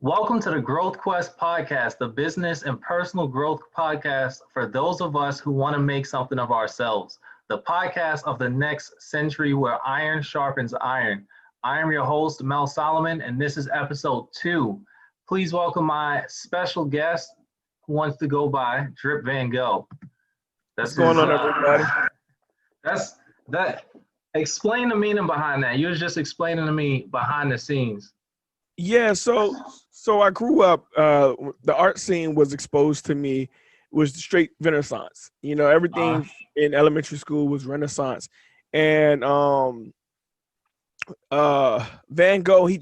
Welcome to the Growth Quest podcast, the business and personal growth podcast for those of us who want to make something of ourselves. The podcast of the next century where iron sharpens iron. I am your host, Mel Solomon, and this is episode 2. Please welcome my special guest who wants to go by Drip Van Gogh. What's going on, everybody? Explain the meaning behind that. You was just explaining to me behind the scenes. Yeah, so I grew up, the art scene was exposed to me, was straight Renaissance. You know, everything in elementary school was Renaissance. And Van Gogh, he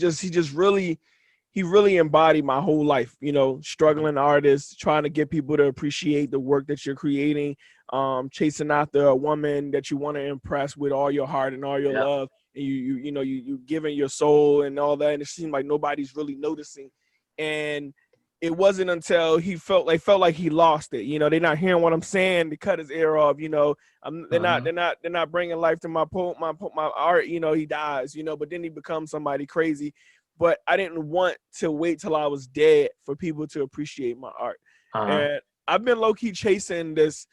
really embodied my whole life, you know, struggling artist, trying to get people to appreciate the work that you're creating, chasing after a woman that you want to impress with all your heart and all your love. And you giving your soul and all that, and it seemed like nobody's really noticing. And it wasn't until he felt like he lost it. You know, they're not hearing what I'm saying. They cut his ear off. You know, they're not bringing life to my art. You know, he dies. You know, but then he becomes somebody crazy. But I didn't want to wait till I was dead for people to appreciate my art. And I've been low key chasing this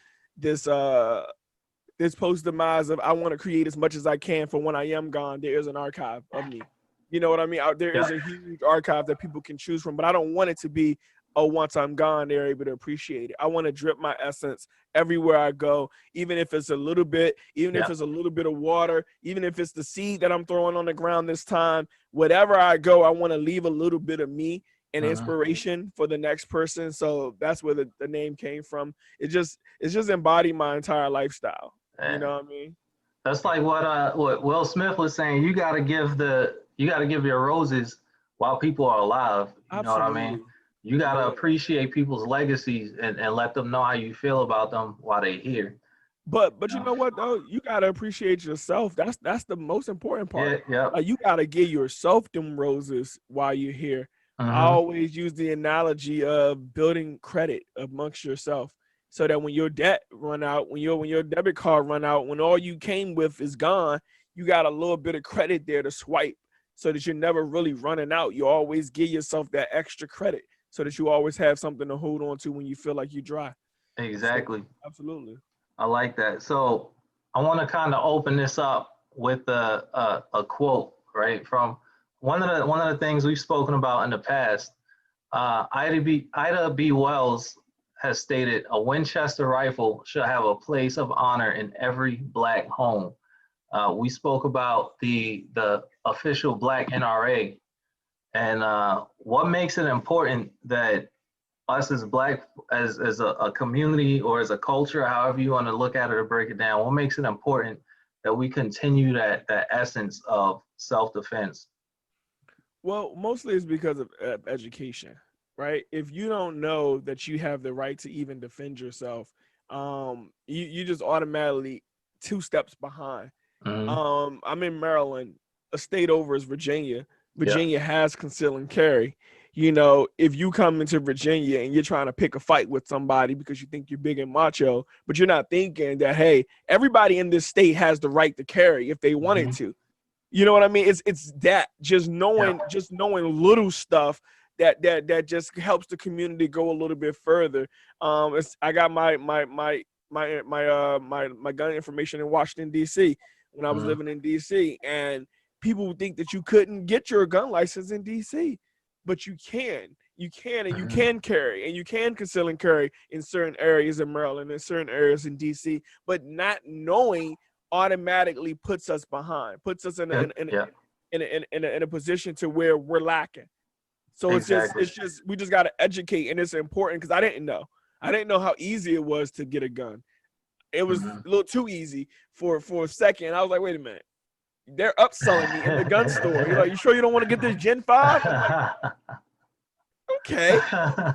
post demise of I want to create as much as I can for when I am gone. There is an archive of me. You know what I mean? There is a huge archive that people can choose from, but I don't want it to be, oh, once I'm gone, they're able to appreciate it. I want to drip my essence everywhere I go, even if it's a little bit, even if it's a little bit of water, even if it's the seed that I'm throwing on the ground this time, whatever I go, I want to leave a little bit of me and inspiration for the next person. So that's where the name came from. It's just embodied my entire lifestyle. You know what I mean? That's like what Will Smith was saying. You gotta give your roses while people are alive. You know what I mean? You gotta appreciate people's legacies and let them know how you feel about them while they're here. But you know what though? You gotta appreciate yourself. That's the most important part. Like, you gotta give yourself them roses while you're here. I always use the analogy of building credit amongst yourself. So that when your debt run out, when your debit card run out, when all you came with is gone, you got a little bit of credit there to swipe so that you're never really running out. You always give yourself that extra credit so that you always have something to hold on to when you feel like you're dry. Exactly. So, absolutely. I like that. So I want to kind of open this up with a quote, right, from one of the things we've spoken about in the past. Ida B. Wells has stated, a Winchester rifle should have a place of honor in every Black home. We spoke about the official Black NRA and what makes it important that us as Black, as a community or as a culture, however you want to look at it or break it down, what makes it important that we continue that essence of self-defense? Well, mostly it's because of education. Right? If you don't know that you have the right to even defend yourself, you just automatically 2 steps behind. I'm in Maryland. A state over is Virginia. Virginia has conceal and carry. You know, if you come into Virginia and you're trying to pick a fight with somebody because you think you're big and macho, but you're not thinking that, hey, everybody in this state has the right to carry if they wanted to. You know what I mean? It's that just knowing little stuff that just helps the community go a little bit further. I got my gun information in Washington D.C. when I was living in D.C. and people think that you couldn't get your gun license in D.C., but you can, and you can carry, and you can conceal and carry in certain areas in Maryland, in certain areas in D.C. But not knowing automatically puts us behind, puts us in a position to where we're lacking. So it's just we just got to educate, and it's important because I didn't know how easy it was to get a gun. It was a little too easy for a second. I was like, wait a minute, they're upselling me in the gun store. You're like, you sure you don't want to get this Gen 5? I'm like, okay, I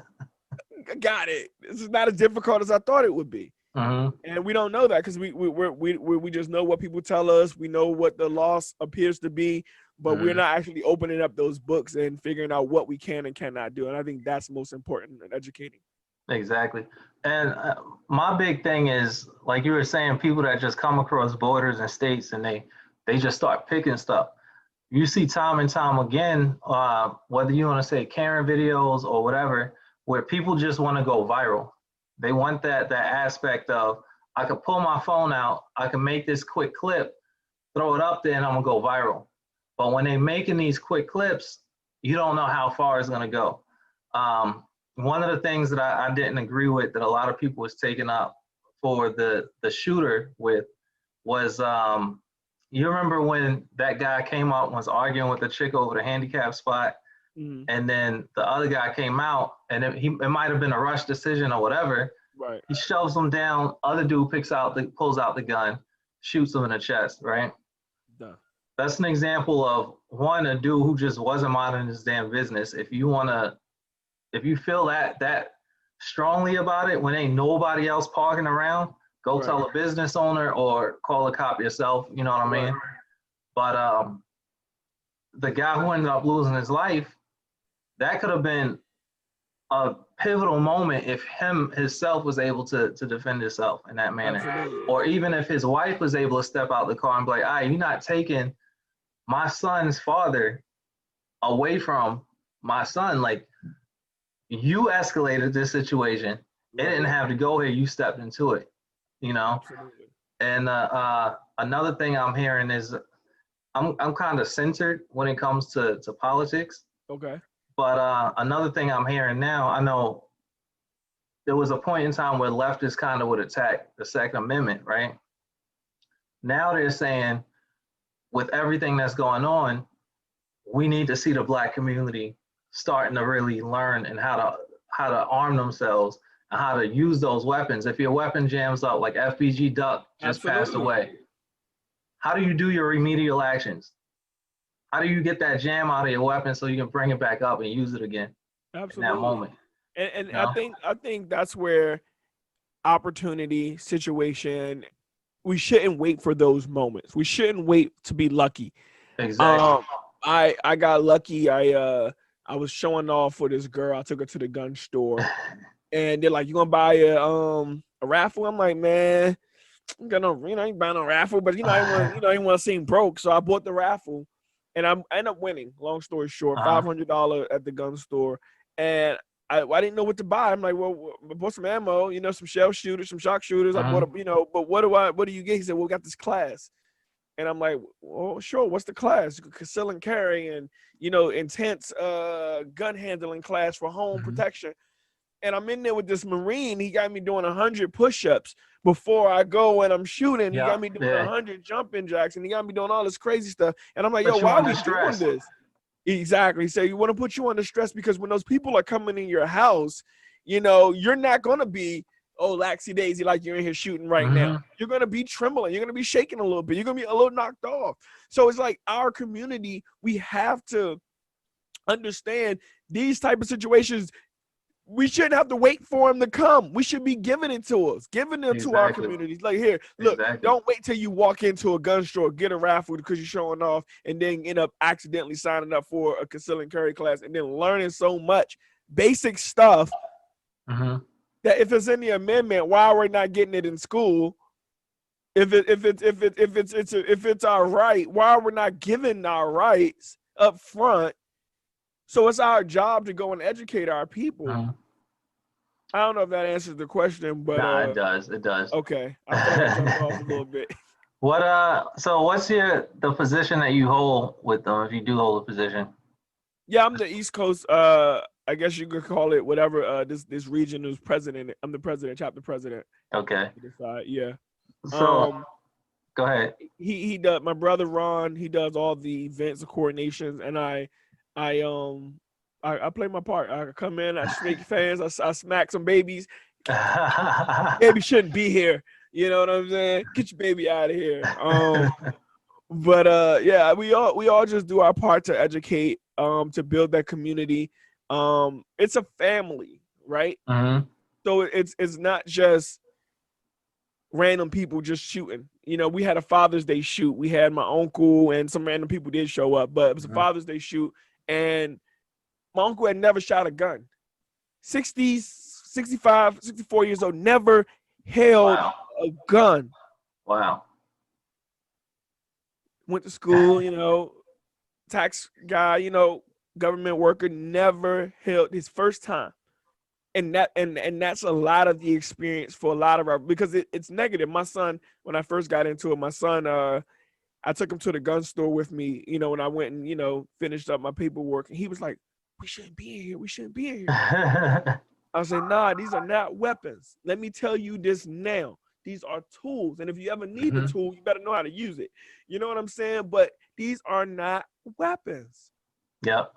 got it. This is not as difficult as I thought it would be. And we don't know that because we just know what people tell us. We know what the loss appears to be, but we're not actually opening up those books and figuring out what we can and cannot do. And I think that's most important in educating. Exactly. And my big thing is, like you were saying, people that just come across borders and states and they just start picking stuff. you see time and time again, whether you want to say Karen videos or whatever, where people just want to go viral. They want that aspect of, I could pull my phone out, I can make this quick clip, throw it up there, and I'm gonna go viral. But when they're making these quick clips, you don't know how far it's gonna go. One of the things that I didn't agree with that a lot of people was taking up for the shooter with was, you remember when that guy came out and was arguing with the chick over the handicap spot, and then the other guy came out, and it might have been a rush decision or whatever. Right. He shoves him down. Other dude pulls out the gun, shoots him in the chest. Right. Duh. That's an example of one, a dude who just wasn't minding his damn business. If you feel that strongly about it, when ain't nobody else parking around, go Right. tell a business owner or call a cop yourself. You know what I mean? Right. But the guy who ended up losing his life, that could have been a pivotal moment if himself was able to defend himself in that manner. Absolutely. Or even if his wife was able to step out the car and be like, all right, you're not taking my son's father away from my son. Like, you escalated this situation. It didn't have to go here. You stepped into it, you know? Absolutely. And another thing I'm hearing is I'm kind of centered when it comes to politics. Okay. But another thing I'm hearing now, I know there was a point in time where leftists kind of would attack the Second Amendment, right? Now they're saying, with everything that's going on, we need to see the Black community starting to really learn and how to arm themselves and how to use those weapons. If your weapon jams up, like FBG Duck just passed away, how do you do your remedial actions? How do you get that jam out of your weapon so you can bring it back up and use it again? Absolutely. In that moment? And You know? I think that's where opportunity, situation, we shouldn't wait for those moments. We shouldn't wait to be lucky. Exactly. I got lucky. I was showing off for this girl. I took her to the gun store, and they're like, "You gonna buy a raffle?" I'm like, "Man, I'm gonna, I ain't buying a raffle, but I didn't want to seem broke, so I bought the raffle, and I ended up winning. Long story short, $500 at the gun store, and I didn't know what to buy. I'm like, well, I bought some ammo, some shell shooters, some shock shooters. I bought but what do you get? He said, well, we got this class. And I'm like, well, sure. What's the class? Conceal and carry and, intense gun handling class for home protection. And I'm in there with this Marine. He got me doing 100 push-ups before I go and I'm shooting. He got me doing 100 jumping jacks, and he got me doing all this crazy stuff. And I'm like, yo, why are we doing this? Exactly. So you want to put you under stress because when those people are coming in your house, you're not going to be, oh, laxy daisy, like you're in here shooting right now. You're going to be trembling. You're going to be shaking a little bit. You're going to be a little knocked off. So it's like our community, we have to understand these type of situations. We shouldn't have to wait for them to come. We should be giving it to us, giving them to our communities. Like, here, look, don't wait till you walk into a gun store, get a raffle because you're showing off, and then end up accidentally signing up for a conceal and carry class and then learning so much basic stuff that if it's in the amendment, why we're not getting it in school? If it's our right, why we're not giving our rights up front? So it's our job to go and educate our people. I don't know if that answers the question, but it does. It does. Okay, I feel like I jumped off a little bit. So what's the position that you hold with them, if you do hold a position? Yeah, I'm the East Coast. I guess you could call it whatever. This region is president. I'm the president, chapter president. Okay. Yeah. So go ahead. He does. My brother Ron. He does all the events and coordinations, and I play my part. I come in, I shake fans, I smack some babies. Baby shouldn't be here. You know what I'm saying? Get your baby out of here. But yeah, we all just do our part to educate, to build that community. It's a family, right? So it's not just random people just shooting. We had a Father's Day shoot. We had my uncle and some random people did show up, but it was a Father's Day shoot, and my uncle had never shot a gun. 60, 65, 64 years old, never held a gun. Wow. Went to school, tax guy, you know, government worker, never held his first time. And that's a lot of the experience for a lot of our, because it's negative. My son, when I first got into it, my son, I took him to the gun store with me, you know, when I went and, you know, finished up my paperwork, and he was like, we shouldn't be in here. We shouldn't be in here. I said, nah, these are not weapons. Let me tell you this now. These are tools. And if you ever need the tool, you better know how to use it. You know what I'm saying? But these are not weapons. Yep.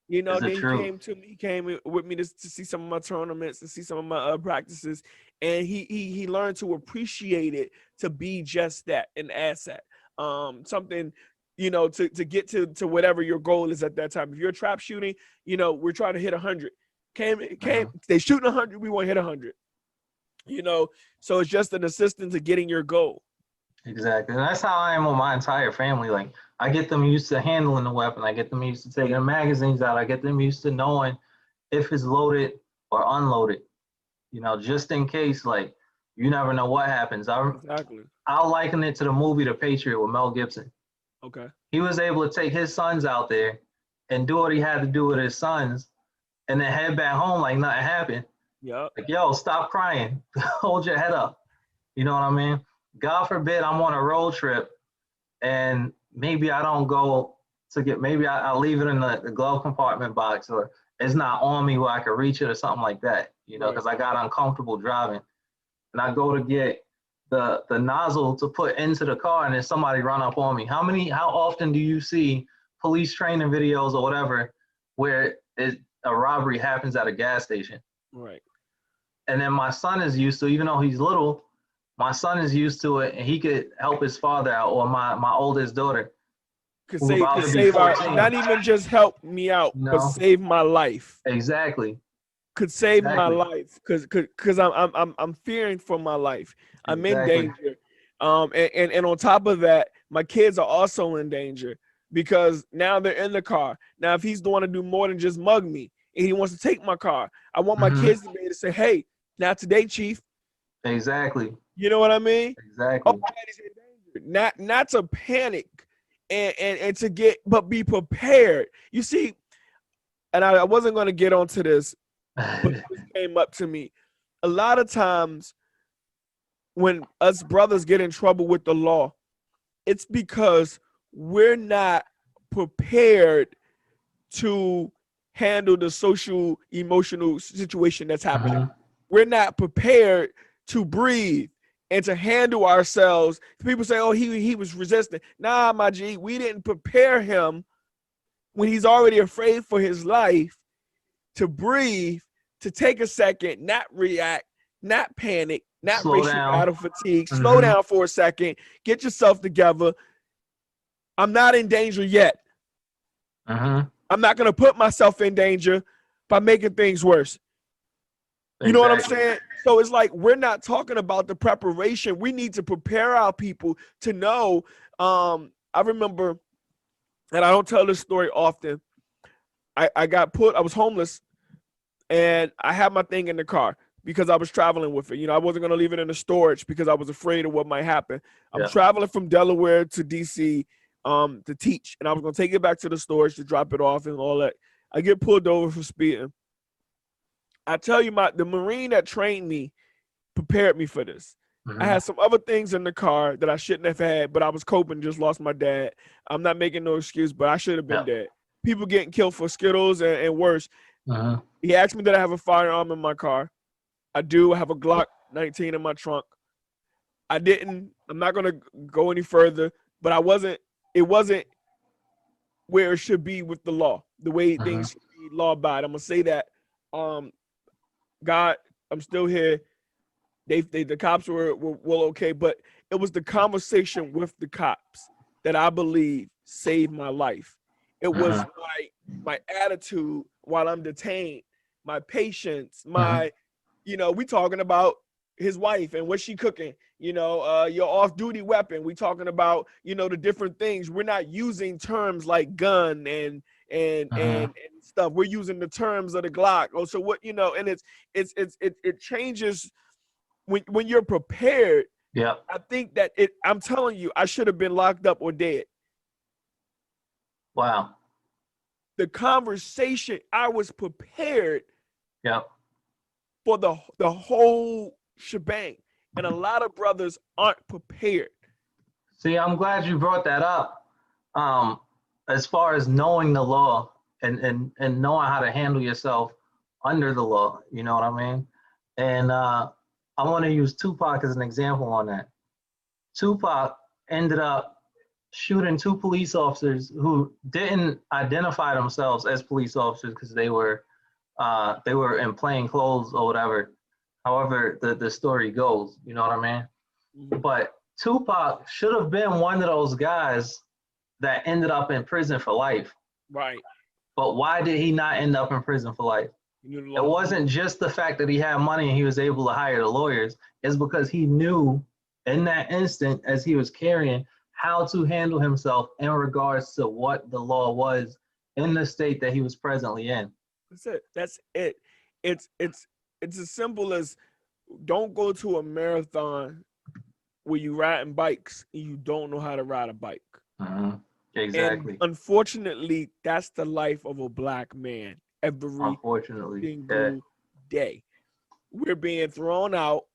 You know, It's the then truth. he came with me to see some of my tournaments, to see some of my practices. And he learned to appreciate it, to be just that, an asset. Something, you know, to get to whatever your goal is at that time. If you're trap shooting, you know, we're trying to hit 100. They shooting 100, we want to hit 100. You know, so it's just an assistant to getting your goal. Exactly. And that's how I am with my entire family. Like, I get them used to handling the weapon. I get them used to taking the magazines out. I get them used to knowing if it's loaded or unloaded, you know, just in case. Like, you never know what happens. Exactly. I'll liken it to the movie The Patriot with Mel Gibson. Okay. He was able to take his sons out there and do what he had to do with his sons, and then head back home like nothing happened. Yep. Like, yo, stop crying. Hold your head up. You know what I mean? God forbid I'm on a road trip and maybe I don't go to get, maybe I leave it in the glove compartment box, or it's not on me where I can reach it or something like that, you know, because I got uncomfortable driving. And I go to get the nozzle to put into the car, and then somebody run up on me. How often do you see police training videos or whatever where a robbery happens at a gas station? Right. And then my son is used to, even though he's little, my son is used to it, and he could help his father out, or my oldest daughter, Could who's about to be save our, 14. not even just help me out, You but know? save my life. Exactly. Could save my Exactly. life, because I'm fearing for my life. I'm in Exactly. danger. And on top of that, my kids are also in danger, because now they're in the car. Now, if he's the one to do more than just mug me and he wants to take my car, I want my kids to be able to say, hey, not today, chief. Exactly. You know what I mean? Exactly. Oh, daddy's in danger. Not to panic and to get, but be prepared. You see, and I wasn't going to get onto this, but this came up to me. A lot of times when us brothers get in trouble with the law, it's because we're not prepared to handle the social emotional situation that's happening. We're not prepared to breathe and to handle ourselves. People say, oh, he was resistant. Nah, my G, we didn't prepare him when he's already afraid for his life to breathe, to take a second, not react, not panic, not Slow racial down. battle fatigue. Slow down for a second. Get yourself together. I'm not in danger yet. I'm not going to put myself in danger by making things worse. You know what I'm saying? So it's like, we're not talking about the preparation. We need to prepare our people to know. I remember, and I don't tell this story often, I was homeless, and I had my thing in the car because I was traveling with it. You know, I wasn't going to leave it in the storage because I was afraid of what might happen. I'm traveling from Delaware to DC to teach, and I was going to take it back to the storage to drop it off and all that. I get pulled over for speeding. I tell you, the Marine that trained me prepared me for this. I had some other things in the car that I shouldn't have had, but I was coping, just lost my dad. I'm not making no excuse, but I should have been dead. People getting killed for Skittles and worse. He asked me, did I have a firearm in my car? I do. I have a Glock 19 in my trunk. I didn't. I'm not going to go any further, but it wasn't where it should be with the law, the way things should be law-abided. I'm going to say that. God, I'm still here. The cops were okay, but it was the conversation with the cops that I believe saved my life. It was my attitude while I'm detained, my patience, we talking about his wife and what she cooking, your off-duty weapon. We talking about, the different things. We're not using terms like gun and stuff. We're using the terms of the Glock. Oh, so what, and it changes when you're prepared. I think that I'm telling you, I should have been locked up or dead. Wow. The conversation, I was prepared Yep. for the whole shebang. And a lot of brothers aren't prepared. See, I'm glad you brought that up. As far as knowing the law and knowing how to handle yourself under the law, you know what I mean? And I want to use Tupac as an example on that. Tupac ended up shooting 2 police officers who didn't identify themselves as police officers because they were in plain clothes or whatever. However, the story goes, you know what I mean? Mm-hmm. But Tupac should have been one of those guys that ended up in prison for life. Right. But why did he not end up in prison for life? It wasn't just the fact that he had money and he was able to hire the lawyers. It's because he knew in that instant, as he was carrying, how to handle himself in regards to what the law was in the state that he was presently in. That's it. That's it. It's as simple as, don't go to a marathon where you riding bikes and you don't know how to ride a bike. Mm-hmm. Exactly. And unfortunately, that's the life of a black man every single day. We're being thrown out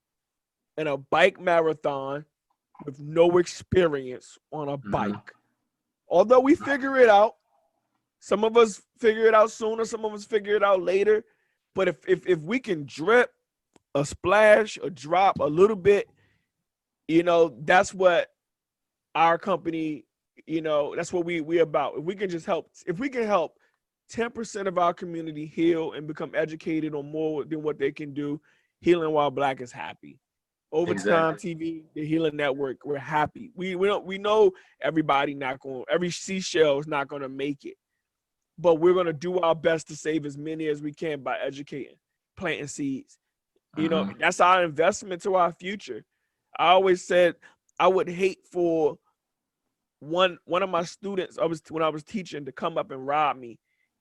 in a bike marathon with no experience on a bike. Although we figure it out, some of us figure it out sooner, some of us figure it out later. But if we can drip, a splash, a drop, a little bit, you know, that's what our company, you know, that's what we about. If we can just help, if we can help 10% of our community heal and become educated on more than what they can do, Healing While Black is happy. Overtime TV, the Healing Network, we're happy. We know everybody every seashell is not gonna make it, but we're gonna do our best to save as many as we can by educating, planting seeds. You know, that's our investment to our future. I always said I would hate for one of my students, when I was teaching, to come up and rob me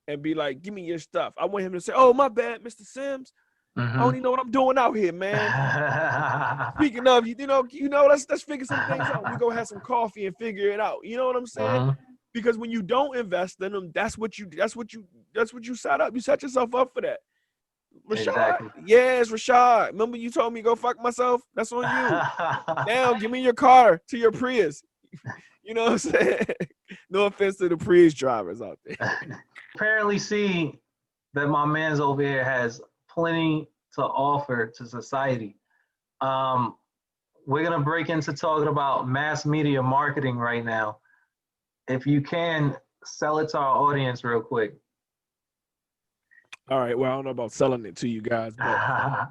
and be like, "Give me your stuff." I want him to say, "Oh, my bad, Mr. Sims. I don't even know what I'm doing out here, man." Speaking of, you know, let's figure some things out. We go have some coffee and figure it out. You know what I'm saying? Because when you don't invest in them, that's what you set up. You set yourself up for that. Rashad, exactly. Yes, Rashad. Remember you told me go fuck myself? That's on you. Now give me your car to your Prius. You know what I'm saying? No offense to the Prius drivers out there. Apparently see that my man's over here has plenty to offer to society. We're gonna break into talking about mass media marketing right now. If you can, sell it to our audience real quick. All right, well, I don't know about selling it to you guys, but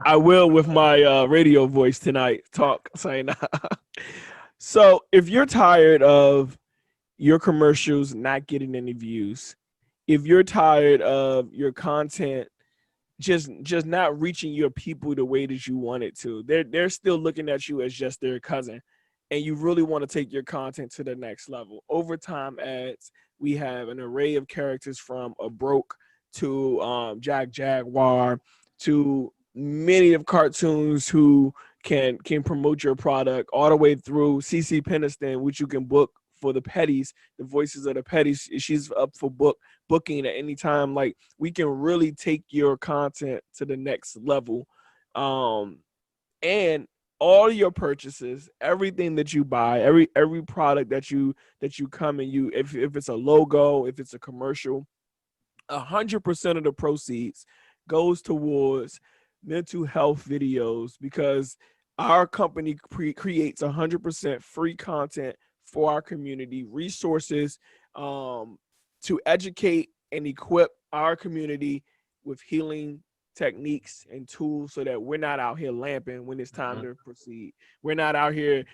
I will with my radio voice tonight saying so if you're tired of your commercials not getting any views, if you're tired of your content just not reaching your people the way that you want it to, they're still looking at you as just their cousin, and you really want to take your content to the next level. Overtime ads, we have an array of characters from a broke to Jack Jaguar to many of cartoons who can promote your product, all the way through CC Peniston, which you can book for the Petties, the voices of the Petties. She's up for booking at any time. Like, we can really take your content to the next level. And all your purchases, everything that you buy, every product that you come and you, if it's a logo, if it's a commercial, 100% of the proceeds goes towards mental health videos, because our company creates 100% free content for our community, resources to educate and equip our community with healing techniques and tools, so that we're not out here lamping when it's time to proceed. We're not out here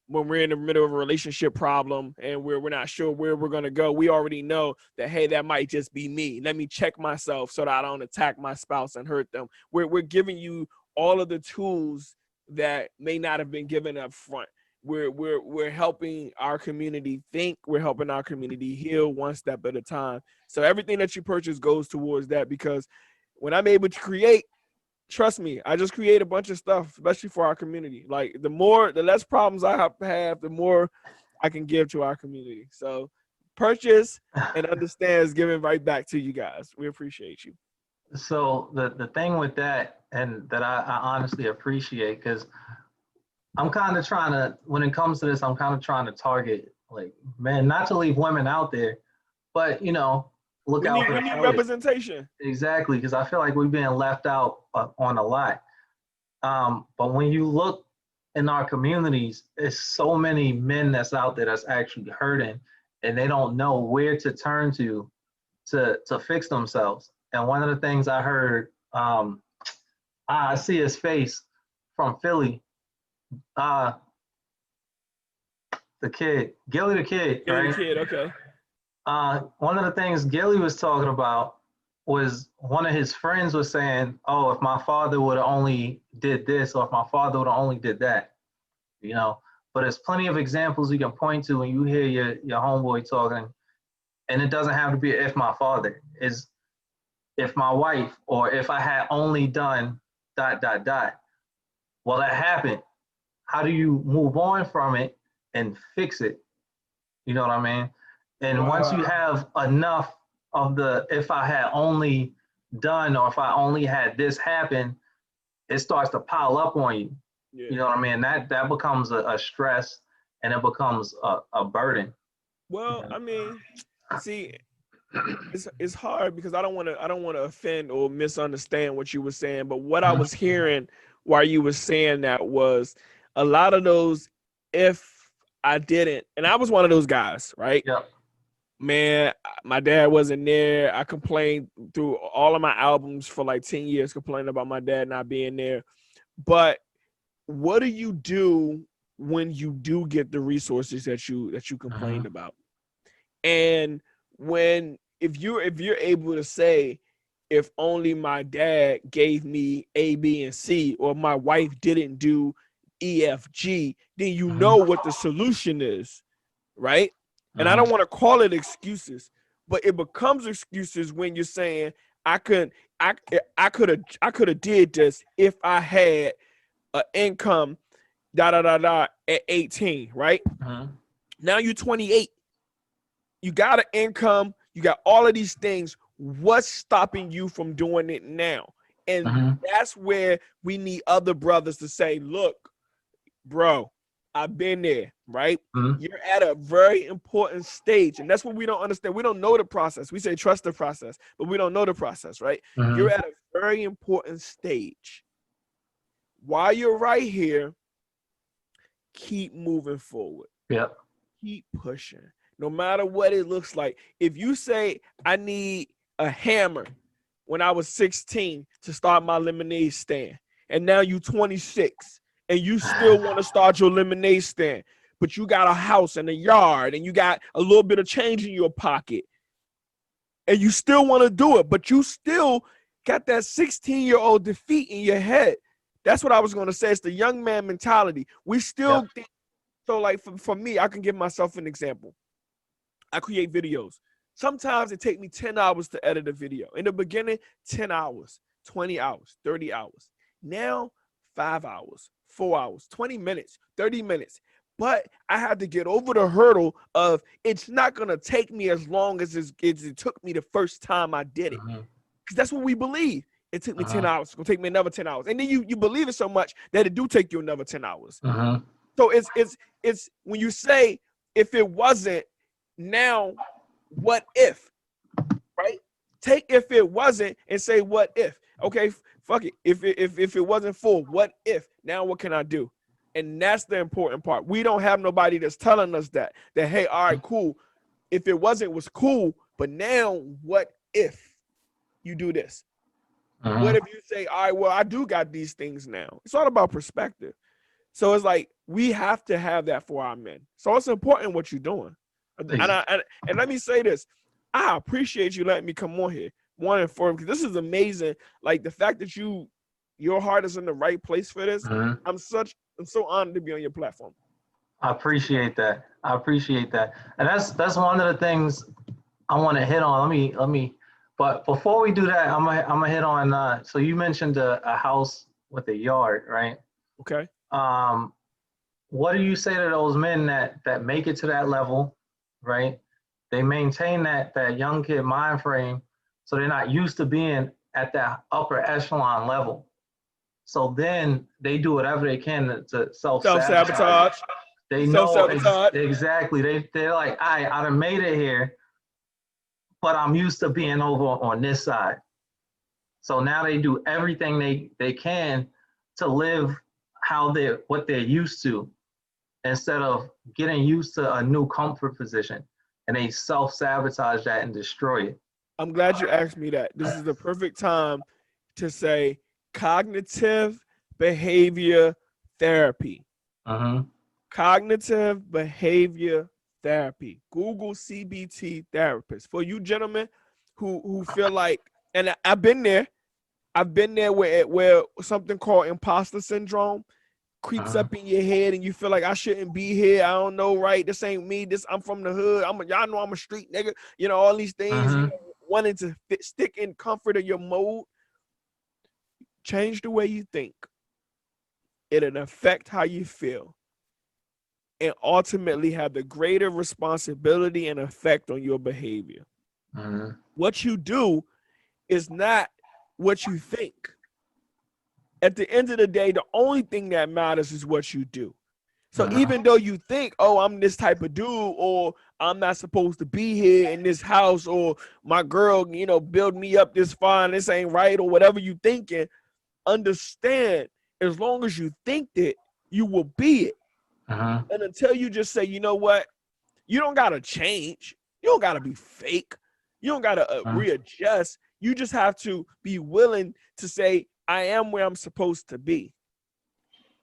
when we're in the middle of a relationship problem and we're not sure where we're going to go. We already know that, hey, that might just be me. Let me check myself so that I don't attack my spouse and hurt them. We're giving you all of the tools that may not have been given up front. We're helping our community think. We're helping our community heal one step at a time. So everything that you purchase goes towards that, because when I'm able to create, trust me, I just create a bunch of stuff, especially for our community. Like, the less problems I have, the more I can give to our community. So purchase and understands giving right back to you guys. We appreciate you. So the thing with that, and that I honestly appreciate, because I'm kind of trying to, when it comes to this, I'm kind of trying to target like men, not to leave women out there, but look out for We the need boys. representation. Exactly, because I feel like we're being left out on a lot. But when you look in our communities, there's so many men that's out there that's actually hurting, and they don't know where to turn to fix themselves. And one of the things I heard, I see his face from Philly, the kid, Gilly the kid, Gilly right? the kid, okay. One of the things Gilly was talking about was one of his friends was saying, "Oh, if my father would have only did this, or if my father would have only did that," But there's plenty of examples you can point to when you hear your homeboy talking, and it doesn't have to be if my father is, if my wife, or if I had only done ... Well, that happened. How do you move on from it and fix it? You know what I mean? And once you have enough of the if I had only done, or if I only had this happen, it starts to pile up on you. Yeah. You know what I mean? That becomes a stress, and it becomes a burden. Well, I mean, see, it's hard because I don't want to offend or misunderstand what you were saying, but what I was hearing while you were saying that was a lot of those if I didn't, and I was one of those guys, right? Yep. Man, my dad wasn't there. I complained through all of my albums for like 10 years, complaining about my dad not being there. But what do you do when you do get the resources that you complained about? And if you're able to say, if only my dad gave me A, B, and C, or my wife didn't do E, F, G, then you know what the solution is, right? And I don't want to call it excuses, but it becomes excuses when you're saying I could have did this if I had an income at 18, right? Now you're 28. You got an income, you got all of these things. What's stopping you from doing it now? And that's where we need other brothers to say, look, bro, I've been there, right? You're at a very important stage. And that's what we don't understand. We don't know the process. We say trust the process, but we don't know the process, right? You're at a very important stage. While you're right here, keep moving forward. Yep. Keep pushing. No matter what it looks like. If you say, I need a hammer when I was 16 to start my lemonade stand, and now you 26, and you still want to start your lemonade stand, but you got a house and a yard, and you got a little bit of change in your pocket, and you still want to do it, but you still got that 16-year-old defeat in your head. That's what I was going to say. It's the young man mentality. We still think, so like for me, I can give myself an example. I create videos. Sometimes it takes me 10 hours to edit a video. In the beginning, 10 hours, 20 hours, 30 hours. Now, 5 hours, 4 hours, 20 minutes, 30 minutes. But I had to get over the hurdle of it's not going to take me as long as it took me the first time I did it. Because that's what we believe. It took me 10 hours. It's going to take me another 10 hours. And then you believe it so much that it do take you another 10 hours. So it's when you say, if it wasn't, now what if, right? Take if it wasn't and say what if. Okay, fuck it. If it wasn't for, what if? Now what can I do? And that's the important part. We don't have nobody that's telling us that hey, all right, cool. If it wasn't, it was cool, but now what if you do this? What if you say, all right, well, I do got these things now? It's all about perspective. So it's like we have to have that for our men. So it's important what you're doing. And let me say this. I appreciate you letting me come on here. One and four, because this is amazing. Like the fact that your heart is in the right place for this. I'm so honored to be on your platform. I appreciate that. And that's one of the things I want to hit on. Let me. But before we do that, I'm gonna hit on. So you mentioned a house with a yard, right? Okay. What do you say to those men that make it to that level, right? they maintain that young kid mind frame, so they're not used to being at that upper echelon level. So then they do whatever they can to self-sabotage. Self-sabotage. They know Self-sabotage. exactly. They're like, I done made it here, but I'm used to being over on this side. So now they do everything they can to live what they're used to, instead of getting used to a new comfort position, and they self-sabotage that and destroy it. I'm glad you asked me that. This is the perfect time to say cognitive behavior therapy. Mm-hmm. Cognitive behavior therapy. Google CBT therapist. For you gentlemen who feel like, and I've been there where something called imposter syndrome creeps up in your head and you feel like I shouldn't be here. I don't know, right? This ain't me. I'm from the hood. Y'all know I'm a street nigga. You know, all these things, you know, wanting to stick in comfort of your mode. Change the way you think. It'll affect how you feel, and ultimately have the greater responsibility and effect on your behavior. What you do is not what you think. At the end of the day, the only thing that matters is what you do. So even though you think, oh, I'm this type of dude, or I'm not supposed to be here in this house, or my girl, you know, build me up this far and this ain't right, or whatever you thinking, understand, as long as you think it, you will be it. And until you just say, you know what, you don't got to change. You don't got to be fake. You don't got to readjust. You just have to be willing to say, I am where I'm supposed to be,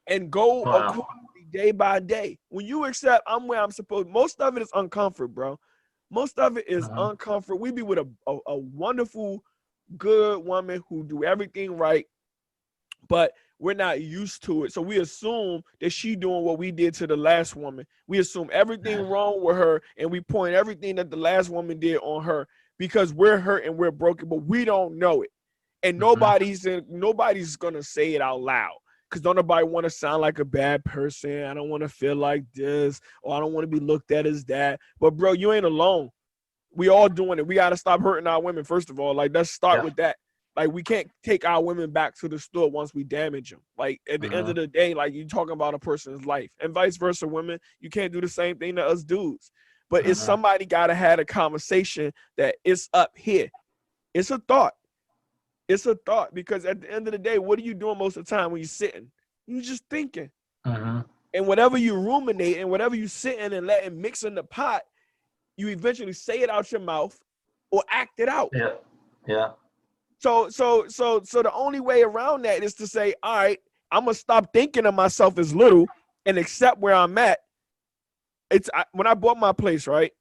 and go accordingly day by day. When you accept I'm where I'm supposed, most of it is uncomfort, bro. Most of it is uncomfort. We be with a wonderful, good woman who do everything right, but we're not used to it. So we assume that she doing what we did to the last woman. We assume everything wrong with her, and we point everything that the last woman did on her, because we're hurt and we're broken, but we don't know it. And nobody's gonna say it out loud, because don't nobody want to sound like a bad person. I don't want to feel like this, or I don't want to be looked at as that. But bro, you ain't alone. We all doing it. We got to stop hurting our women, first of all. Like, let's start with that. Like, we can't take our women back to the store once we damage them. Like, at the end of the day, like, you talking about a person's life, and vice versa, women, you can't do the same thing to us dudes. But it's somebody got to have a conversation that it's up here. It's a thought. It's a thought, because at the end of the day, what are you doing most of the time when you're sitting? You're just thinking. And whatever you ruminate and whatever you sitting and letting mix in the pot, you eventually say it out your mouth or act it out. Yeah. So the only way around that is to say, all right, I'm gonna stop thinking of myself as little and accept where I'm at. When I bought my place, right?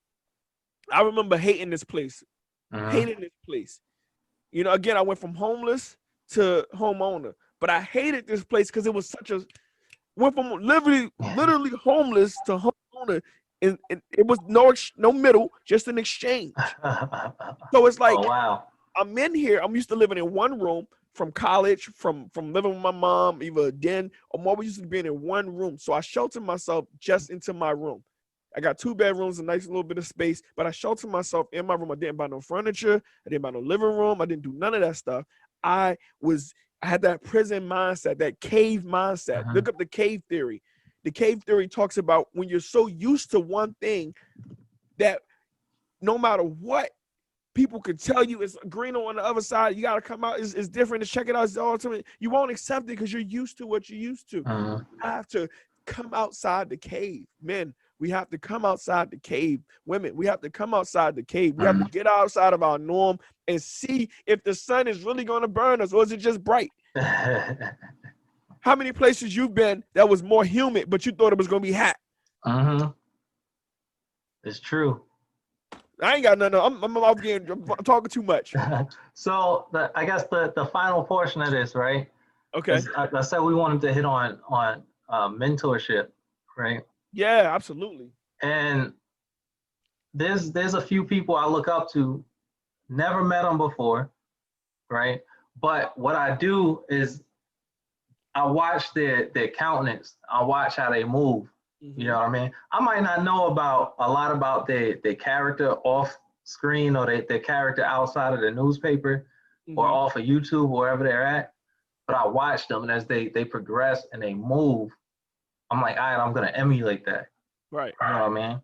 I remember hating this place. Hating this place. You know, again, I went from homeless to homeowner, but I hated this place because it was went from literally homeless to homeowner, and it was no middle, just an exchange. So it's like, I'm in here. I'm used to living in one room from college, from living with my mom, either den or more. We used to be in one room. So I sheltered myself just into my room. I got 2 bedrooms, a nice little bit of space, but I sheltered myself in my room. I didn't buy no furniture. I didn't buy no living room. I didn't do none of that stuff. I had that prison mindset, that cave mindset. Look up the cave theory. The cave theory talks about when you're so used to one thing that no matter what people could tell you it's greener on the other side, you got to come out, it's different, to check it out, it's ultimate. You won't accept it because you're used to what you're used to. You have to come outside the cave. Men, we have to come outside the cave. Women, we have to come outside the cave. We have to get outside of our norm and see if the sun is really going to burn us, or is it just bright? How many places you've been that was more humid, but you thought it was going to be hot? It's true. I ain't got nothing. I'm talking too much. So I guess the final portion of this, right? Okay. I said we wanted to hit on mentorship, right? Yeah, absolutely. And there's a few people I look up to, never met them before, right? But what I do is I watch their countenance. I watch how they move. You know what I mean? I might not know about a lot about their character off screen or their character outside of the newspaper or off of YouTube, wherever they're at. But I watch them, and as they progress and they move, I'm like, all right, I'm gonna emulate that. Right. You know what I mean?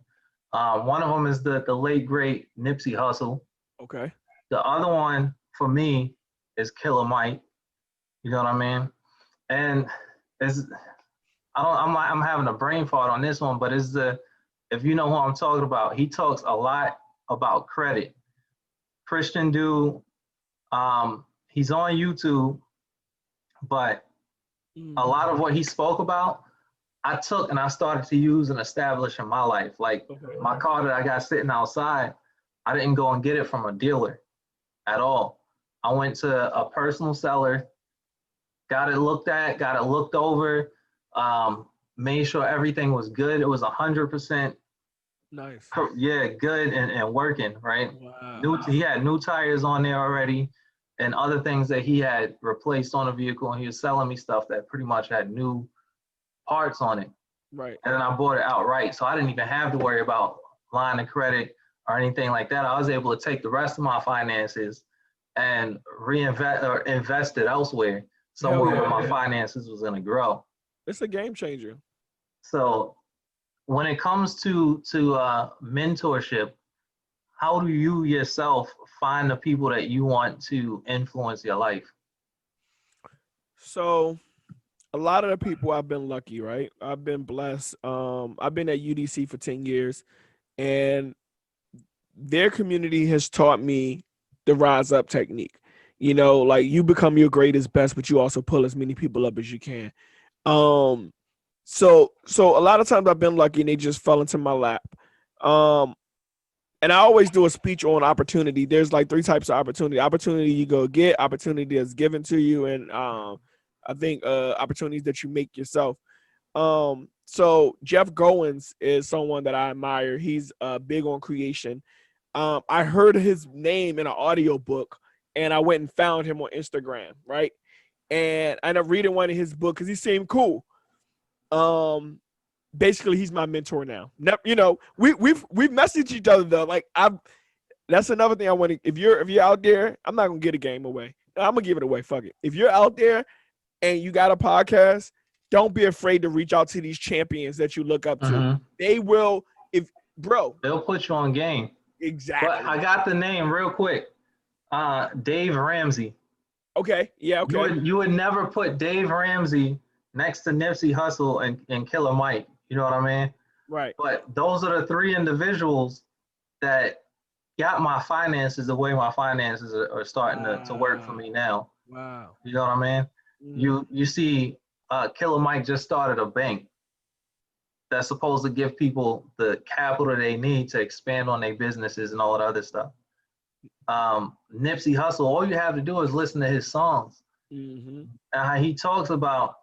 One of them is the late great Nipsey Hussle. Okay. The other one for me is Killer Mike. You know what I mean? And it's I'm having a brain fart on this one, but it's if you know who I'm talking about, he talks a lot about credit. Christian dude, he's on YouTube, but a lot of what he spoke about, I took and I started to use and establish in my life. Like my car that I got sitting outside, I didn't go and get it from a dealer at all. I went to a personal seller, got it looked at, got it looked over, made sure everything was good. It was 100% nice. Yeah, good and working, right? Wow. He had new tires on there already and other things that he had replaced on the vehicle, and he was selling me stuff that pretty much had new parts on it. Right. And then I bought it outright. So I didn't even have to worry about line of credit or anything like that. I was able to take the rest of my finances and reinvest or invest it elsewhere, somewhere where my finances was going to grow. It's a game changer. So when it comes to mentorship, how do you yourself find the people that you want to influence your life? So a lot of the people, I've been lucky, right? I've been blessed. I've been at UDC for 10 years, and their community has taught me the rise up technique. You know, like you become your greatest best, but you also pull as many people up as you can. So a lot of times I've been lucky and they just fell into my lap. And I always do a speech on opportunity. There's like 3 types of opportunity. Opportunity you go get, opportunity that's given to you, and I think opportunities that you make yourself. So Jeff Goins is someone that I admire. He's big on creation. I heard his name in an audio book, and I went and found him on Instagram, right? And I ended up reading one of his books because he seemed cool. Basically, he's my mentor now. You know, we've messaged each other though. Like that's another thing I want to. If you're out there, I'm not gonna get a game away. I'm gonna give it away. Fuck it. If you're out there and you got a podcast, don't be afraid to reach out to these champions that you look up to. They will, they'll put you on game. Exactly. But I got the name real quick. Dave Ramsey. Okay. Yeah. Okay. You would never put Dave Ramsey next to Nipsey Hussle and Killer Mike. You know what I mean? Right. But those are the 3 individuals that got my finances the way my finances are starting to work for me now. Wow. You know what I mean? You see, Killer Mike just started a bank that's supposed to give people the capital they need to expand on their businesses and all that other stuff. Nipsey Hussle, all you have to do is listen to his songs. And how he talks about,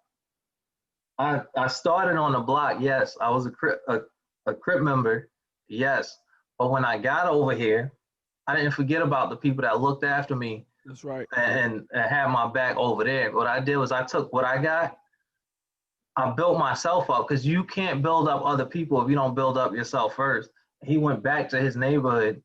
I started on the block, yes. I was a Crip member, yes. But when I got over here, I didn't forget about the people that looked after me. That's right. And had my back over there. What I did was I took what I got, I built myself up, because you can't build up other people if you don't build up yourself first. He went back to his neighborhood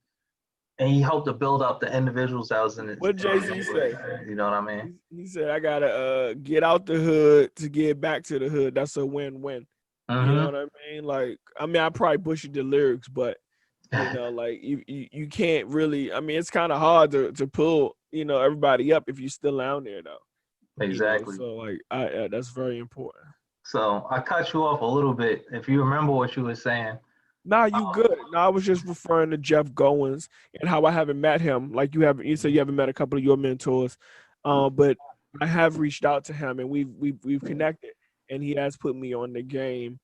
and he helped to build up the individuals that was in it. What Jay-Z say? You know what I mean? He said, I gotta get out the hood to get back to the hood. That's a win-win. You know what I mean? Like, I mean, I probably butchered the lyrics, but you know, like you can't really. I mean, it's kind of hard to pull, you know, everybody up if you're still down there though. Exactly. You know? So like, that's very important. So I cut you off a little bit. If you remember what you were saying. Nah, you good. No, I was just referring to Jeff Goins and how I haven't met him. Like you said you haven't met a couple of your mentors, but I have reached out to him and we've connected, and he has put me on the game.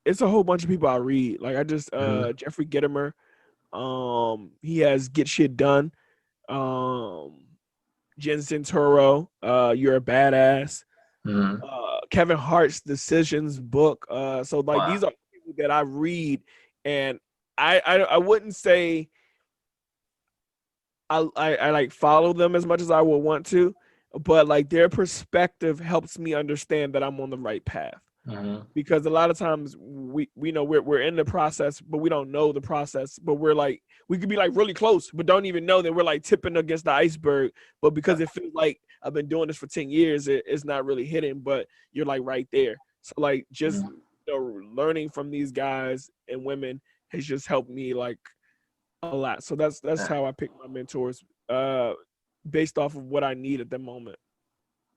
It's a whole bunch of people I read. Like I just Jeffrey Gitomer, he has Get Shit Done. Jen Santoro, You're a Badass. Kevin Hart's Decisions book. So like these are people that I read, and I wouldn't say I like follow them as much as I would want to, but like their perspective helps me understand that I'm on the right path. Because a lot of times we know we're in the process, but we don't know the process. But we could be like really close, but don't even know that we're like tipping against the iceberg. But because it feels like I've been doing this for 10 years, it's not really hitting, but you're like right there. So like just learning from these guys and women has just helped me like a lot. So that's how I pick my mentors, based off of what I need at the moment.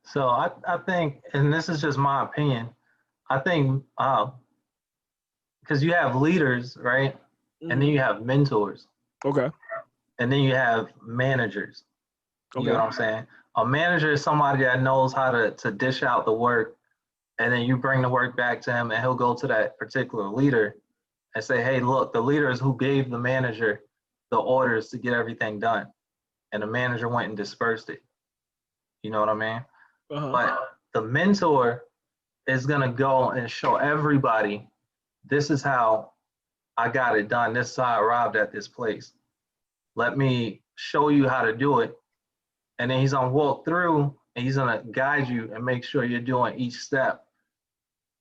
So I think, and this is just my opinion, I think because you have leaders, right? And then you have mentors. Okay. And then you have managers. You Okay. know what I'm saying? A manager is somebody that knows how to dish out the work, and then you bring the work back to him, and he'll go to that particular leader and say, hey, look, the leader is who gave the manager the orders to get everything done. And the manager went and dispersed it. You know what I mean? But the mentor is going to go and show everybody, this is how I got it done. This is how I arrived at this place. Let me show you how to do it. And then he's going to walk through and he's going to guide you and make sure you're doing each step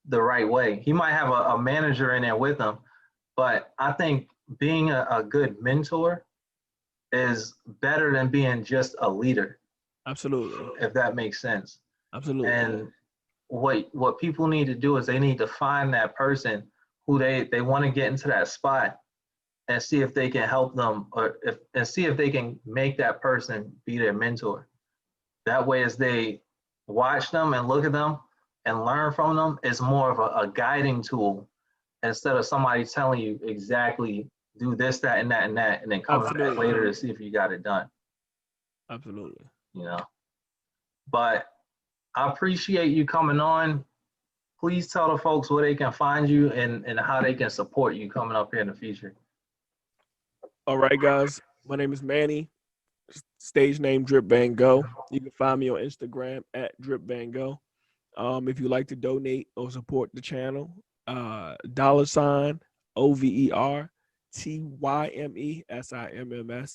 the right way. He might have a manager in there with him, but I think being a good mentor is better than being just a leader. Absolutely. If that makes sense. Absolutely. And what people need to do is they need to find that person who they want to get into that spot and see if they can help them, and see if they can make that person be their mentor. That way, as they watch them and look at them and learn from them, it's more of a guiding tool instead of somebody telling you exactly do this, that, and that, and that, and then come back later to see if you got it done. Absolutely. You know, but I appreciate you coming on. Please tell the folks where they can find you and how they can support you coming up here in the future. All right, guys. My name is Manny. Stage name Drip Bang Go. You can find me on Instagram at Drip Bang Go. If you like to donate or support the channel, $OverTymeSims.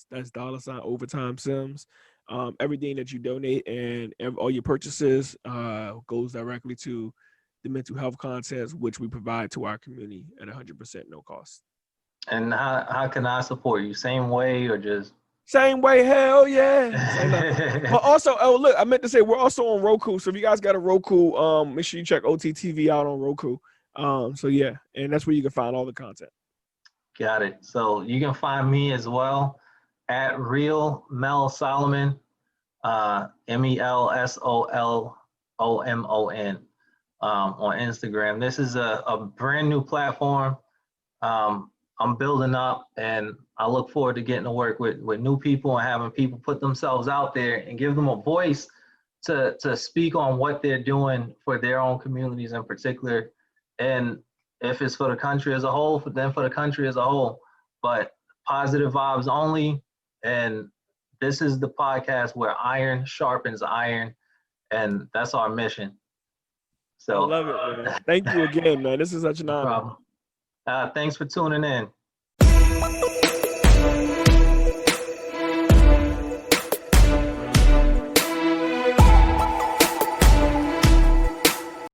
That's $OverTymeSims. Everything that you donate and all your purchases goes directly to the mental health contest, which we provide to our community at 100% no cost. And how can I support you? Same way or just? Same way, hell yeah. But also, oh look, I meant to say we're also on Roku. So if you guys got a Roku, make sure you check OTTV out on Roku. So yeah, and that's where you can find all the content. Got it. So you can find me as well at Real Mel Solomon, MELSOLOMON, on Instagram. This is a brand new platform. I'm building up, and I look forward to getting to work with new people and having people put themselves out there and give them a voice to speak on what they're doing for their own communities in particular. And if it's for the country as a whole, then for the country as a whole, but positive vibes only. And this is the podcast where iron sharpens iron, and that's our mission. So I love it, man. Thank you again, man. This is such an honor. Thanks for tuning in.